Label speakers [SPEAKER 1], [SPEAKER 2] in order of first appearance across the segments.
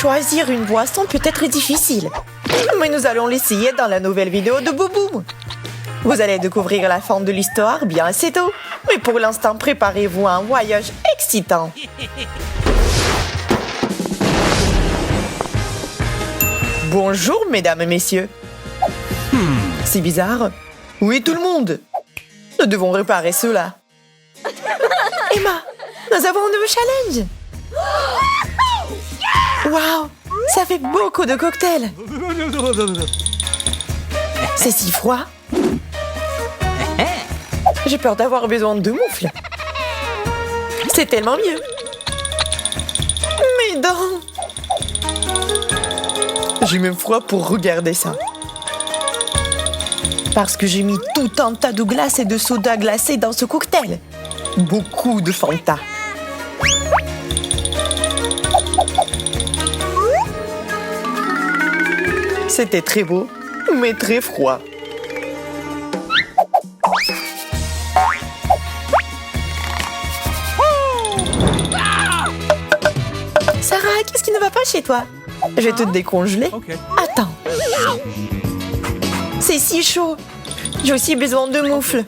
[SPEAKER 1] Choisir une boisson peut être difficile, mais nous allons l'essayer dans la nouvelle vidéo de Boubou. Vous allez découvrir la fin de l'histoire bien assez tôt, mais pour l'instant, préparez-vous à un voyage excitant. Bonjour, mesdames et messieurs. C'est bizarre. Oui, tout le monde. Nous devons réparer cela. Emma, nous avons un nouveau challenge. Waouh, ça fait beaucoup de cocktails. C'est si froid. J'ai peur d'avoir besoin de moufles. C'est tellement mieux. Mes dents. J'ai même froid pour regarder ça. Parce que j'ai mis tout un tas de glace et de soda glacé dans ce cocktail. Beaucoup de Fanta. C'était très beau, mais très froid. Sarah, qu'est-ce qui ne va pas chez toi? Je vais te décongeler. Attends. C'est si chaud. J'ai aussi besoin de moufles.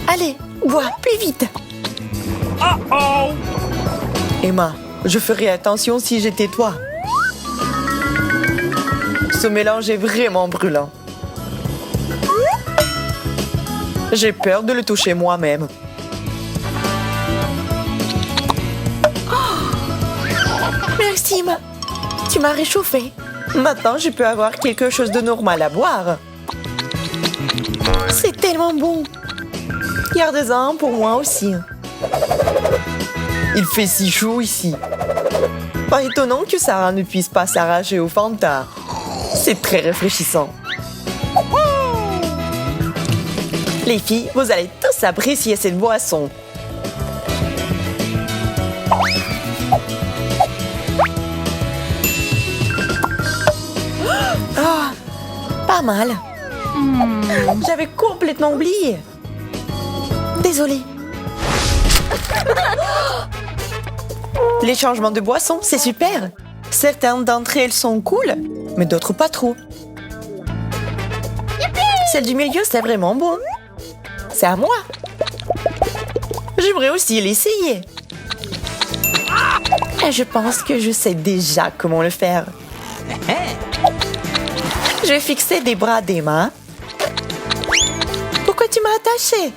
[SPEAKER 1] Allez, bois plus vite. Emma, je ferais attention si j'étais toi. Ce mélange est vraiment brûlant. J'ai peur de le toucher moi-même. Merci, Emma. Tu m'as réchauffée. Maintenant, je peux avoir quelque chose de normal à boire. C'est tellement bon. Gardez-en pour moi aussi. Il fait si chaud ici. Pas étonnant que Sarah ne puisse pas s'arracher au Fanta. C'est très rafraîchissant. Les filles, vous allez tous apprécier cette boisson. Ah, pas mal. J'avais complètement oublié. Désolée. Les changements de boisson, c'est super. Certaines d'entre elles sont cool, mais d'autres pas trop. Celle du milieu, c'est vraiment bon. C'est à moi. J'aimerais aussi l'essayer. Et je pense que je sais déjà comment le faire. Je vais fixer des bras d'Emma. Pourquoi tu m'as attachée?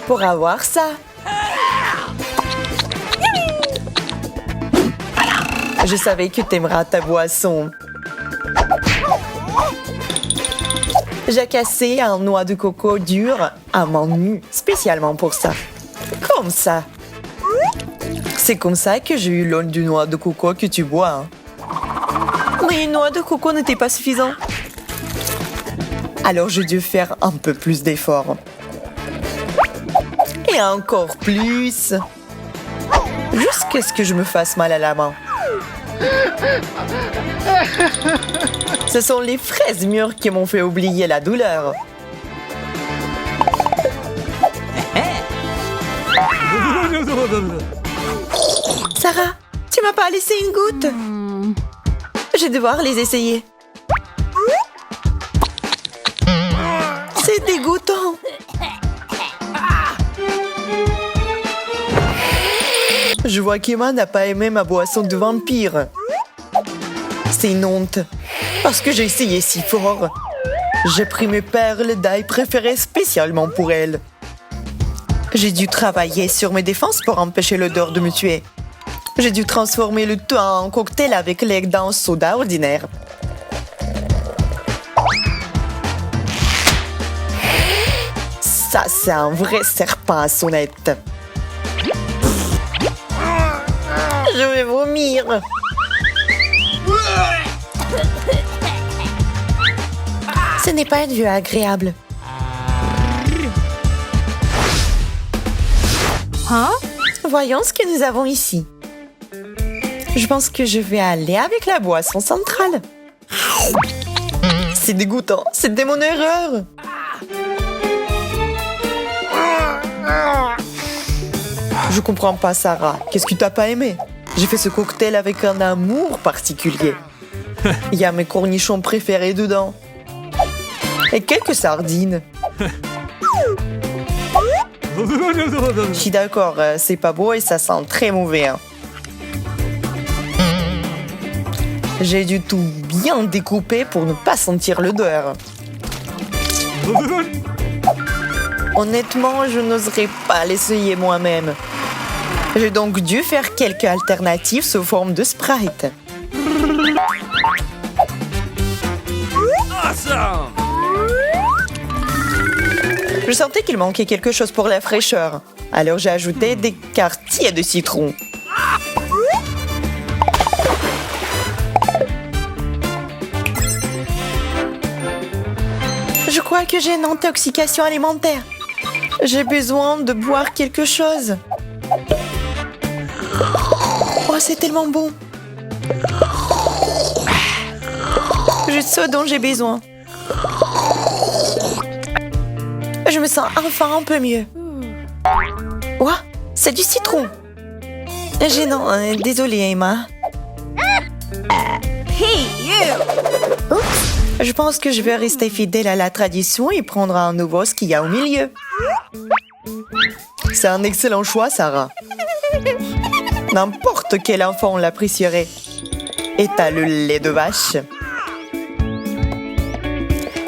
[SPEAKER 1] Pour avoir ça. Je savais que t'aimeras ta boisson. J'ai cassé un noix de coco dur à main nue, spécialement pour ça. Comme ça. C'est comme ça que j'ai eu l'eau du noix de coco que tu bois. Mais une noix de coco n'était pas suffisant. Alors j'ai dû faire un peu plus d'efforts. Et encore plus. Jusqu'à ce que je me fasse mal à la main. Ce sont les fraises mûres qui m'ont fait oublier la douleur. Sarah, tu m'as pas laissé une goutte. Je vais devoir les essayer. C'est dégoûtant. Je vois qu'Emma n'a pas aimé ma boisson de vampire. C'est une honte. Parce que j'ai essayé si fort. J'ai pris mes perles d'ail préférées spécialement pour elle. J'ai dû travailler sur mes défenses pour empêcher l'odeur de me tuer. J'ai dû transformer le tout en cocktail avec l'air d'un soda ordinaire. Ça, c'est un vrai serpent à sonnette. Je vais vomir. Ce n'est pas une vue agréable.
[SPEAKER 2] Hein?
[SPEAKER 1] Voyons ce que nous avons ici. Je pense que je vais aller avec la boisson centrale. C'est dégoûtant. C'était mon erreur. Je comprends pas, Sarah. Qu'est-ce que t'as pas aimé? J'ai fait ce cocktail avec un amour particulier. Il y a mes cornichons préférés dedans. Et quelques sardines. Je suis d'accord, c'est pas beau et ça sent très mauvais. Hein. J'ai dû tout bien découper pour ne pas sentir l'odeur. Honnêtement, je n'oserais pas l'essayer moi-même. J'ai donc dû faire quelques alternatives sous forme de Sprite.
[SPEAKER 2] Awesome!
[SPEAKER 1] Je sentais qu'il manquait quelque chose pour la fraîcheur. Alors j'ai ajouté des quartiers de citron. Je crois que j'ai une intoxication alimentaire. J'ai besoin de boire quelque chose. Oh, c'est tellement bon. Juste ce dont j'ai besoin. Je me sens enfin un peu mieux. Ouah, c'est du citron. Gênant, désolée Emma.
[SPEAKER 3] Hey, you!
[SPEAKER 1] Oups, je pense que je vais rester fidèle à la tradition et prendre un nouveau ce qu'il y a au milieu. C'est un excellent choix, Sarah. N'importe quel enfant l'apprécierait. Et t'as le lait de vache.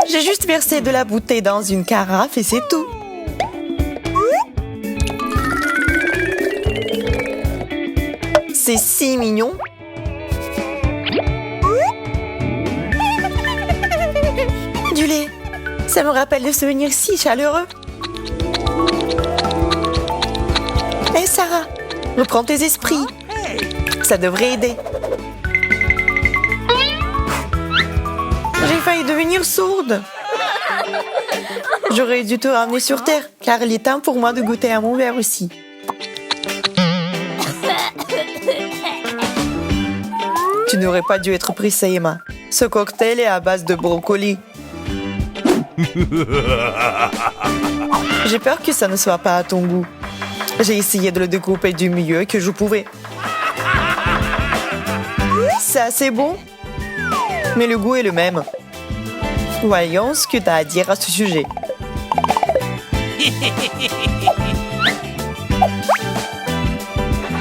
[SPEAKER 1] J'ai juste versé de la bouteille dans une carafe et c'est tout. C'est si mignon. Du lait. Ça me rappelle des souvenirs si chaleureux. Hé Sarah, reprends tes esprits. Ça devrait aider. J'ai failli devenir sourde. J'aurais dû te ramener sur Terre, car il est temps pour moi de goûter à mon verre aussi. Tu n'aurais pas dû être pressée, Emma. Ce cocktail est à base de brocoli. J'ai peur que ça ne soit pas à ton goût. J'ai essayé de le découper du mieux que je pouvais. C'est assez bon, mais le goût est le même. Voyons ce que tu as à dire à ce sujet.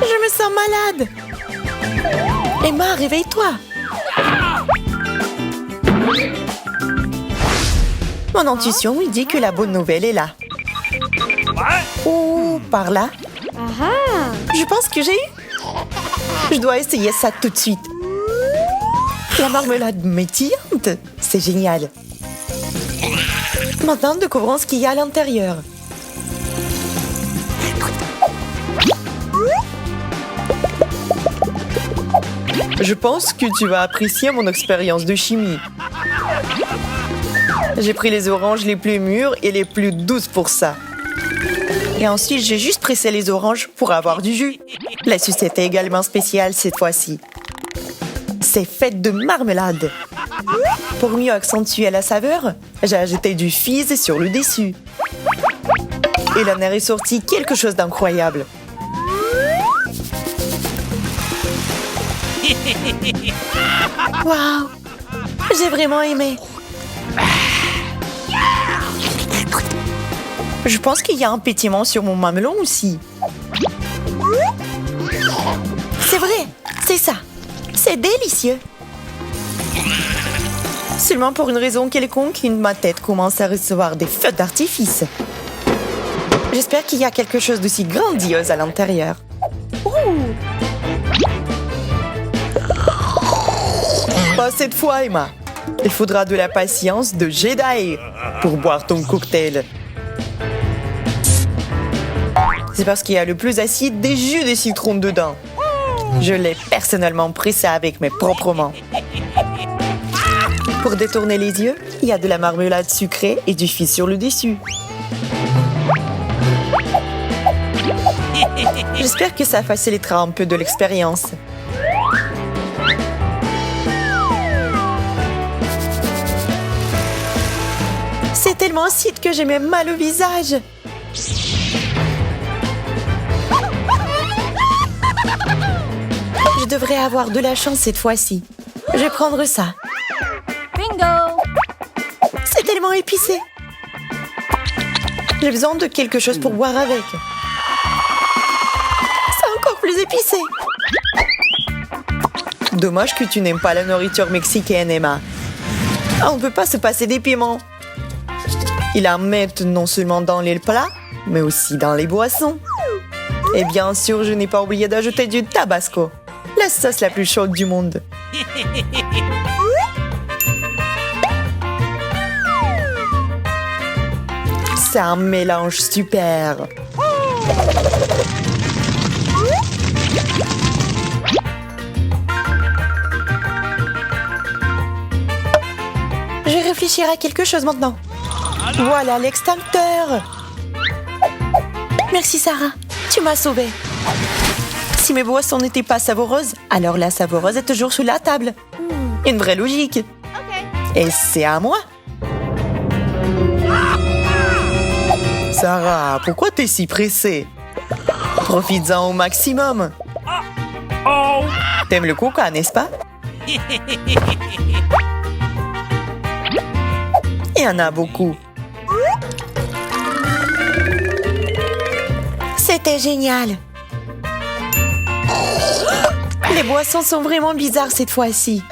[SPEAKER 1] Je me sens malade. Emma, réveille-toi. Mon intuition me dit que la bonne nouvelle est là. Oh, par là. Je pense que j'ai eu. Je dois essayer ça tout de suite. La marmelade métillante, c'est génial. Maintenant, découvrons ce qu'il y a à l'intérieur. Je pense que tu vas apprécier mon expérience de chimie. J'ai pris les oranges les plus mûres et les plus douces pour ça. Et ensuite, j'ai juste pressé les oranges pour avoir du jus. La sucette est également spéciale cette fois-ci. C'est fait de marmelade. Pour mieux accentuer la saveur, j'ai ajouté du fizz sur le dessus. Il en est ressorti quelque chose d'incroyable. Waouh! J'ai vraiment aimé. Je pense qu'il y a un pétillement sur mon mamelon aussi. C'est vrai, c'est ça. C'est délicieux. Seulement pour une raison quelconque, ma tête commence à recevoir des feux d'artifice. J'espère qu'il y a quelque chose d'aussi grandiose à l'intérieur. Pas cette fois, Emma. Il faudra de la patience de Jedi pour boire ton cocktail. C'est parce qu'il y a le plus acide des jus de citron dedans. Je l'ai personnellement pressé avec mes propres mains. Pour détourner les yeux, il y a de la marmelade sucrée et du fizz sur le dessus. J'espère que ça facilitera un peu de l'expérience. C'est tellement acide que j'ai même mal au visage. devrais avoir de la chance cette fois-ci. Je vais prendre ça.
[SPEAKER 3] Bingo!
[SPEAKER 1] C'est tellement épicé. J'ai besoin de quelque chose pour boire avec. C'est encore plus épicé. Dommage que tu n'aimes pas la nourriture mexicaine, Emma. On ne peut pas se passer des piments. Ils en mettent non seulement dans les plats, mais aussi dans les boissons. Et bien sûr, je n'ai pas oublié d'ajouter du tabasco, la sauce la plus chaude du monde. C'est un mélange super. Je vais réfléchir à quelque chose maintenant. Voilà l'extincteur. Merci Sarah, tu m'as sauvée. Si mes boissons n'étaient pas savoureuses, alors la savoureuse est toujours sous la table. Une vraie logique. Et c'est à moi. Sarah, pourquoi t'es si pressée? Profites-en au maximum. T'aimes le coca, n'est-ce pas? Il y en a beaucoup. C'était génial. Les boissons sont vraiment bizarres cette fois-ci.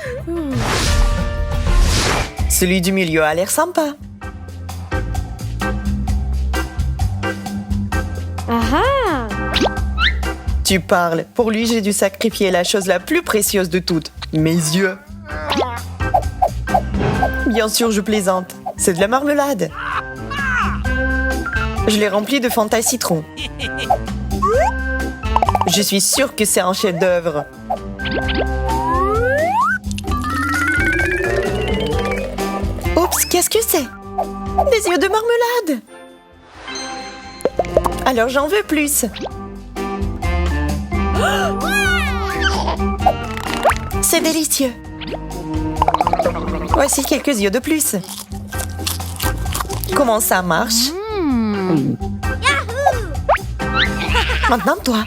[SPEAKER 1] Celui du milieu a l'air sympa. Tu parles. Pour lui, j'ai dû sacrifier la chose la plus précieuse de toutes. Mes yeux. Bien sûr, je plaisante. C'est de la marmelade. Je l'ai rempli de Fanta citron. Je suis sûre que c'est un chef-d'œuvre. Oups, qu'est-ce que c'est? Des yeux de marmelade. Alors j'en veux plus. C'est délicieux. Voici quelques yeux de plus. Comment ça marche? Maintenant, toi.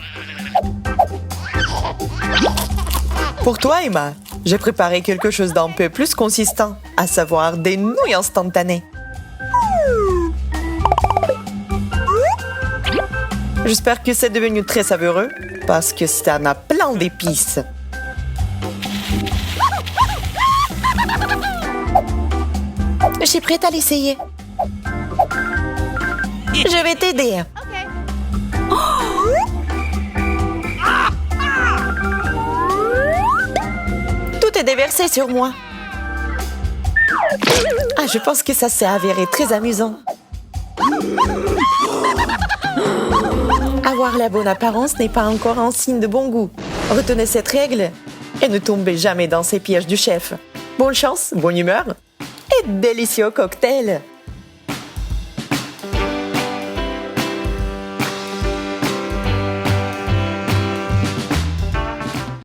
[SPEAKER 1] Pour toi, Emma, j'ai préparé quelque chose d'un peu plus consistant, à savoir des nouilles instantanées. J'espère que c'est devenu très savoureux, parce que ça en a plein d'épices. Je suis prête à l'essayer. Je vais t'aider. Tout est déversé sur moi. Ah, je pense que ça s'est avéré très amusant. Avoir la bonne apparence n'est pas encore un signe de bon goût. Retenez cette règle et ne tombez jamais dans ces pièges du chef. Bonne chance, bonne humeur et délicieux cocktail.